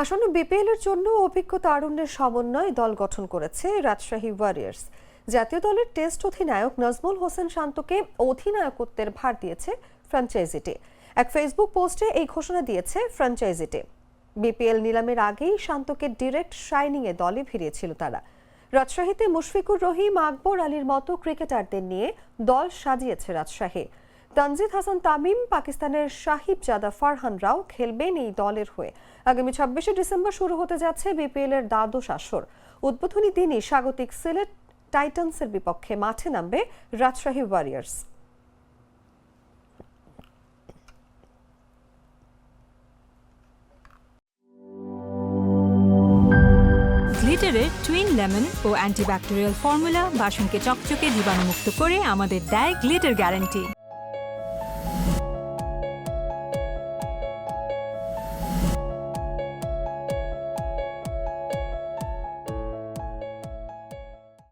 আসন্ন বিপিএল এর জন্য অভিজ্ঞ তারুণ্যের সমন্বয় দল গঠন করেছে রাজশাহী ওয়ারিয়র্স। জাতীয় দলের টেস্ট অধিনায়ক নাজমুল হোসেন শান্তকে অধিনায়কত্বের ভার দিয়েছে ফ্র্যাঞ্চাইজিটি। এক ফেসবুক পোস্টে এই ঘোষণা দিয়েছে ফ্র্যাঞ্চাইজিটি। বিপিএল নিলামের আগেই শান্তকে ডিরেক্ট শাইনিংয়ে দলে ভিড়িয়েছিল তারা। রাজশাহীতে মুশফিকুর রহিম, আকবর আলীর মতো ক্রিকেটারদের নিয়ে দল সাজিয়েছে রাজশাহী। তানজিদ হাসান তামিম, পাকিস্তানের সাহিবজাদা ফারহানরাও খেলবেন এই দলের হয়ে। আগামী 26শে ডিসেম্বর শুরু হতে যাচ্ছে বিপিএল এর দ্বাদশ আসর। উদ্বোধনী দিনই স্বাগতিক সিলেট টাইটান্সের বিপক্ষে মাঠে নামবে রাজশাহী ওয়ারিয়র্স। গ্লিটারের টুইন লেমন ও অ্যান্টিব্যাকটেরিয়াল ফর্মুলা বাসনকে চকচকে জীবাণুমুক্ত করে আমাদের দেয় গ্লিটার গ্যারান্টি।